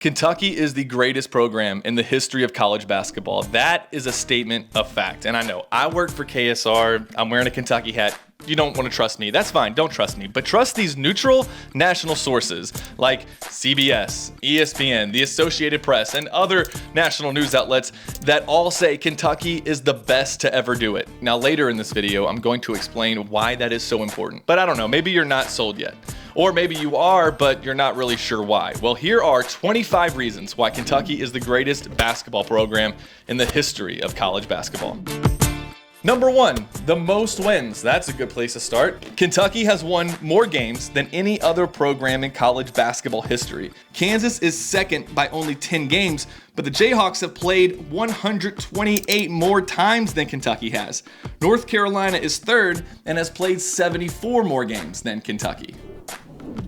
Kentucky is the greatest program in the history of college basketball. That is a statement of fact. And I know I work for KSR. I'm wearing a Kentucky hat. You don't want to trust me. That's fine. Don't trust me. But trust these neutral national sources like CBS, ESPN, the Associated Press, and other national news outlets that all say Kentucky is the best to ever do it. Now, later in this video, I'm going to explain why that is so important. But I don't know. Maybe you're not sold yet. Or maybe you are, but you're not really sure why. Well, here are 25 reasons why Kentucky is the greatest basketball program in the history of college basketball. Number 1, the most wins. That's a good place to start. Kentucky has won more games than any other program in college basketball history. Kansas is second by only 10 games, but the Jayhawks have played 128 more times than Kentucky has. North Carolina is third and has played 74 more games than Kentucky.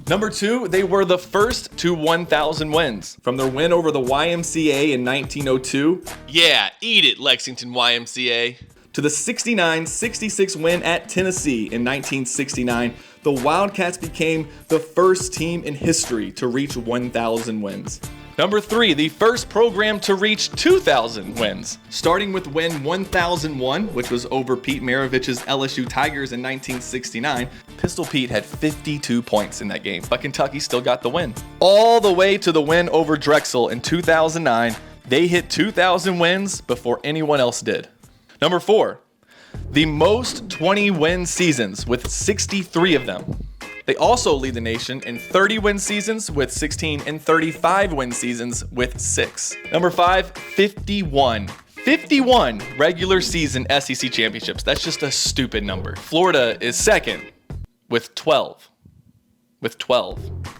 Number 2, they were the first to 1,000 wins. From their win over the YMCA in 1902, yeah, eat it, Lexington YMCA, to the 69-66 win at Tennessee in 1969, the Wildcats became the first team in history to reach 1,000 wins. Number 3, the first program to reach 2,000 wins. Starting with win 1001, which was over Pete Maravich's LSU Tigers in 1969. Pistol Pete had 52 points in that game, but Kentucky still got the win. All the way to the win over Drexel in 2009, they hit 2,000 wins before anyone else did. Number 4, the most 20-win seasons with 63 of them. They also lead the nation in 30-win seasons with 16 and 35-win seasons with 6. Number 5, 51 regular season SEC championships. That's just a stupid number. Florida is second with 12.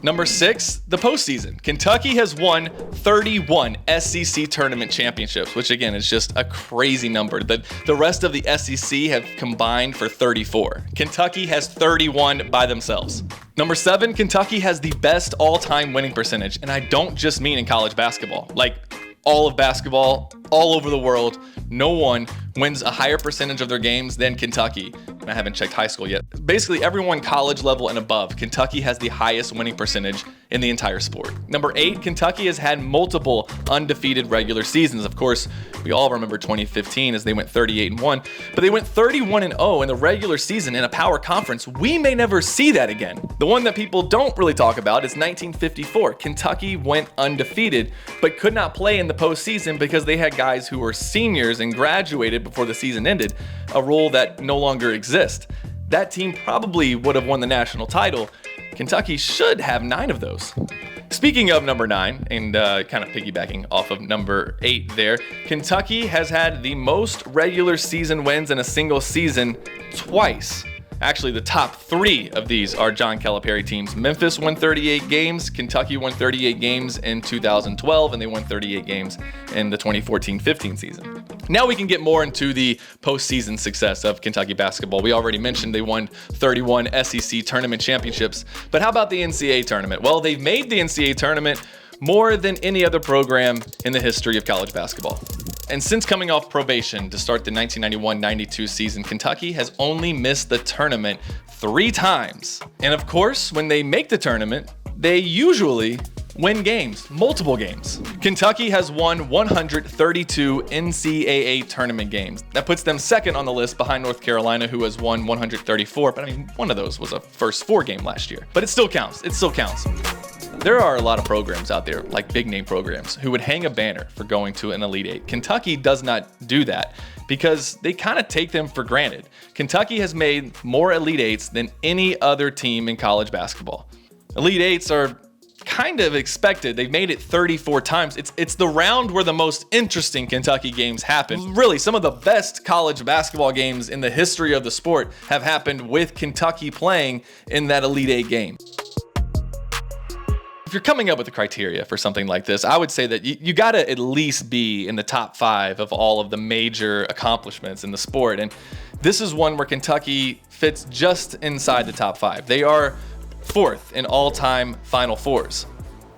Number 6, the postseason. Kentucky has won 31 SEC tournament championships, which again is just a crazy number. The rest of the SEC have combined for 34. Kentucky has 31 by themselves. Number 7, Kentucky has the best all-time winning percentage, and I don't just mean in college basketball. Like all of basketball, all over the world, no one wins a higher percentage of their games than Kentucky. I haven't checked high school yet. Basically, everyone college level and above, Kentucky has the highest winning percentage in the entire sport. Number 8, Kentucky has had multiple undefeated regular seasons. Of course, we all remember 2015 as they went 38-1, but they went 31-0 in the regular season in a power conference. We may never see that again. The one that people don't really talk about is 1954. Kentucky went undefeated, but could not play in the postseason because they had guys who were seniors and graduated before the season ended, a rule that no longer exists. That team probably would have won the national title. Kentucky should have 9 of those. Speaking of number 9, and kind of piggybacking off of number 8 there, Kentucky has had the most regular season wins in a single season twice. Actually, the top 3 of these are John Calipari teams. Memphis won 38 games, Kentucky won 38 games in 2012, and they won 38 games in the 2014-15 season. Now we can get more into the postseason success of Kentucky basketball. We already mentioned they won 31 SEC tournament championships, but how about the NCAA tournament? Well, they've made the NCAA tournament more than any other program in the history of college basketball. And since coming off probation to start the 1991-92 season, Kentucky has only missed the tournament 3 times. And of course, when they make the tournament, they usually win games, multiple games. Kentucky has won 132 NCAA tournament games. That puts them second on the list behind North Carolina, who has won 134. But I mean, one of those was a first 4 game last year. But it still counts. It still counts. There are a lot of programs out there, like big name programs, who would hang a banner for going to an Elite 8. Kentucky does not do that because they kind of take them for granted. Kentucky has made more Elite 8s than any other team in college basketball. Elite 8s are kind of expected. They've made it 34 times. It's the round where the most interesting Kentucky games happen. Really, some of the best college basketball games in the history of the sport have happened with Kentucky playing in that Elite 8 game. If you're coming up with the criteria for something like this, I would say that you got to at least be in the top 5 of all of the major accomplishments in the sport. And this is one where Kentucky fits just inside the top 5. They are 4th in all-time Final Fours.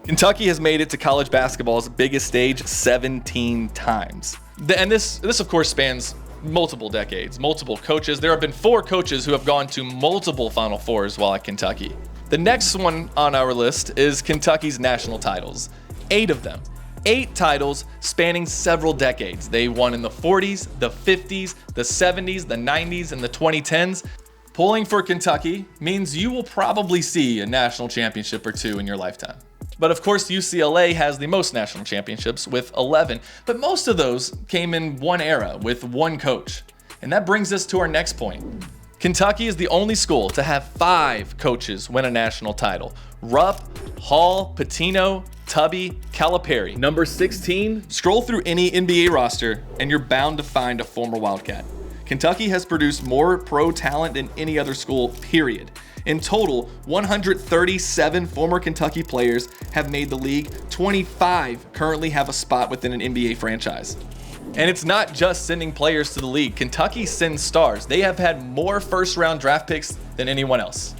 Kentucky has made it to college basketball's biggest stage 17 times. And this of course spans multiple decades, multiple coaches. There have been 4 coaches who have gone to multiple Final Fours while at Kentucky. The next one on our list is Kentucky's national titles. 8 of them. 8 titles spanning several decades. They won in the 40s, the 50s, the 70s, the 90s, and the 2010s. Pulling for Kentucky means you will probably see a national championship or 2 in your lifetime. But of course, UCLA has the most national championships with 11, but most of those came in one era with one coach. And that brings us to our next point. Kentucky is the only school to have 5 coaches win a national title. Rupp, Hall, Pitino, Tubby, Calipari. Number 16, scroll through any NBA roster and you're bound to find a former Wildcat. Kentucky has produced more pro talent than any other school, period. In total, 137 former Kentucky players have made the league. 25 currently have a spot within an NBA franchise. And it's not just sending players to the league. Kentucky sends stars. They have had more first-round draft picks than anyone else.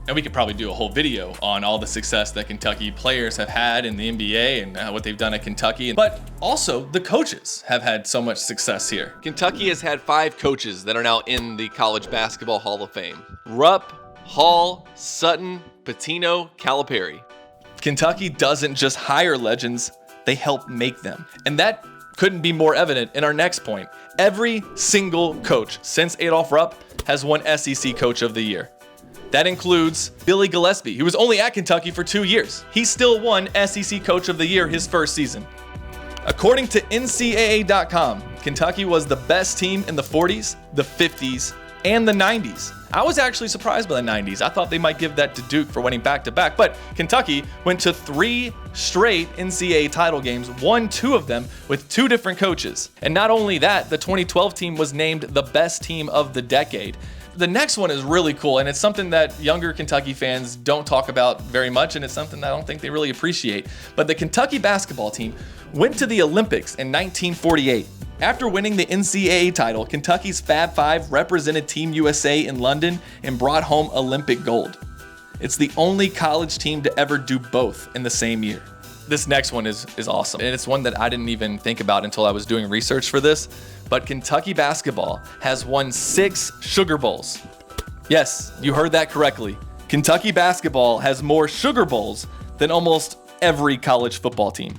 And we could probably do a whole video on all the success that Kentucky players have had in the NBA and what they've done at Kentucky. But also, the coaches have had so much success here. Kentucky has had 5 coaches that are now in the College Basketball Hall of Fame. Rupp, Hall, Sutton, Pitino, Calipari. Kentucky doesn't just hire legends, they help make them. And that couldn't be more evident in our next point. Every single coach since Adolph Rupp has won SEC Coach of the Year. That includes Billy Gillispie, who was only at Kentucky for 2 years. He still won SEC Coach of the Year his first season. According to NCAA.com, Kentucky was the best team in the 40s, the 50s, and the 90s. I was actually surprised by the 90s. I thought they might give that to Duke for winning back-to-back, but Kentucky went to 3 straight NCAA title games, won 2 of them with 2 different coaches. And not only that, the 2012 team was named the best team of the decade. The next one is really cool, and it's something that younger Kentucky fans don't talk about very much, and it's something that I don't think they really appreciate. But the Kentucky basketball team went to the Olympics in 1948. After winning the NCAA title, Kentucky's Fab Five represented Team USA in London and brought home Olympic gold. It's the only college team to ever do both in the same year. This next one is awesome, and it's one that I didn't even think about until I was doing research for this. But Kentucky basketball has won 6 Sugar Bowls. Yes, you heard that correctly. Kentucky basketball has more Sugar Bowls than almost every college football team.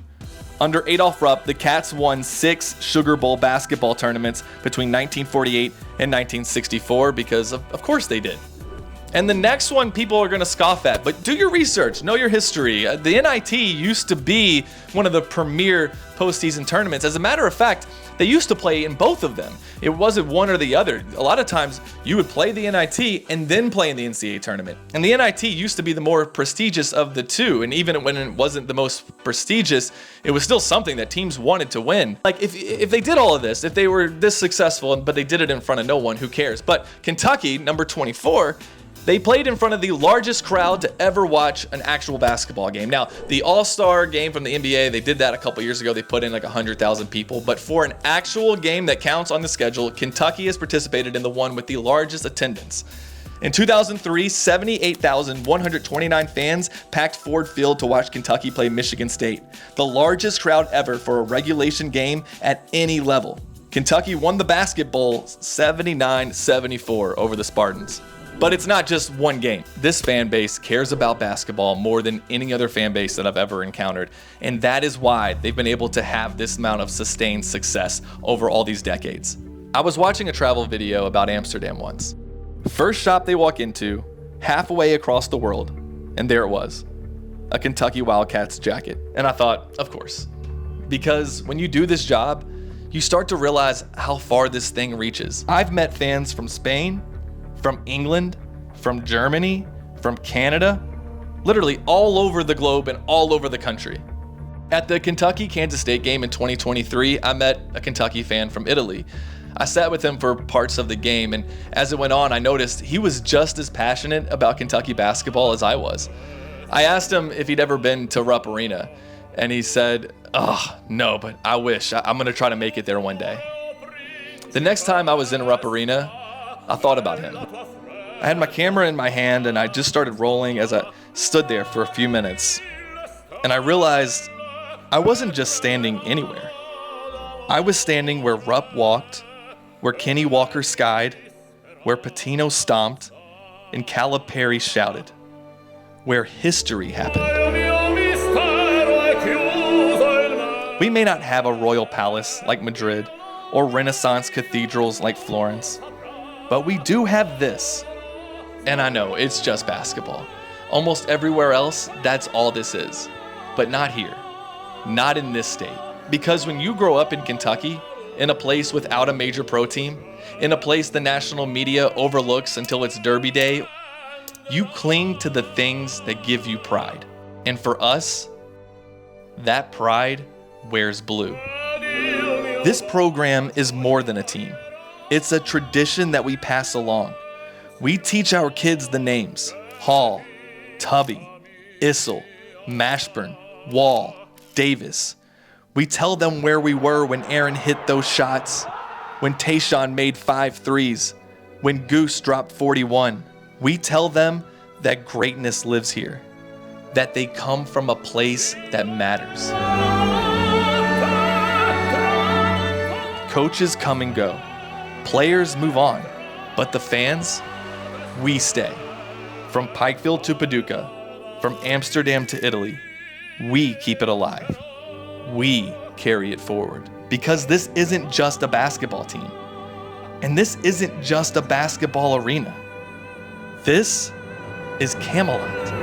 Under Adolph Rupp, the Cats won 6 Sugar Bowl basketball tournaments between 1948 and 1964 because of course they did. And the next one people are going to scoff at, but do your research, know your history. The NIT used to be one of the premier postseason tournaments. As a matter of fact, they used to play in both of them. It wasn't one or the other. A lot of times you would play the NIT and then play in the NCAA tournament. And the NIT used to be the more prestigious of the two. And even when it wasn't the most prestigious, it was still something that teams wanted to win. Like if they did all of this, if they were this successful, but they did it in front of no one, who cares? But Kentucky, number 24, they played in front of the largest crowd to ever watch an actual basketball game. Now, the All-Star game from the NBA, they did that a couple years ago. They put in like 100,000 people. But for an actual game that counts on the schedule, Kentucky has participated in the one with the largest attendance. In 2003, 78,129 fans packed Ford Field to watch Kentucky play Michigan State, the largest crowd ever for a regulation game at any level. Kentucky won the basketball 79-74 over the Spartans. But it's not just one game. This fan base cares about basketball more than any other fan base that I've ever encountered. And that is why they've been able to have this amount of sustained success over all these decades. I was watching a travel video about Amsterdam once. First shop they walk into, halfway across the world, and there it was, a Kentucky Wildcats jacket. And I thought, of course, because when you do this job, you start to realize how far this thing reaches. I've met fans from Spain, from England, from Germany, from Canada, literally all over the globe and all over the country. At the Kentucky-Kansas State game in 2023, I met a Kentucky fan from Italy. I sat with him for parts of the game, and as it went on, I noticed he was just as passionate about Kentucky basketball as I was. I asked him if he'd ever been to Rupp Arena, and he said, "Oh, no, but I wish. I'm gonna try to make it there one day." The next time I was in Rupp Arena, I thought about him. I had my camera in my hand and I just started rolling as I stood there for a few minutes. And I realized I wasn't just standing anywhere. I was standing where Rupp walked, where Kenny Walker skied, where Pitino stomped, and Calipari shouted. Where history happened. We may not have a royal palace like Madrid or Renaissance cathedrals like Florence, but we do have this. And I know, it's just basketball. Almost everywhere else, that's all this is. But not here. Not in this state. Because when you grow up in Kentucky, in a place without a major pro team, in a place the national media overlooks until it's Derby Day, you cling to the things that give you pride. And for us, that pride wears blue. This program is more than a team. It's a tradition that we pass along. We teach our kids the names: Hall, Tubby, Issel, Mashburn, Wall, Davis. We tell them where we were when Aaron hit those shots, when Tayshaun made 5 threes, when Goose dropped 41. We tell them that greatness lives here, that they come from a place that matters. Coaches come and go. Players move on. But the fans, we stay. From Pikeville to Paducah, from Amsterdam to Italy, we keep it alive. We carry it forward. Because this isn't just a basketball team. And this isn't just a basketball arena. This is Camelot.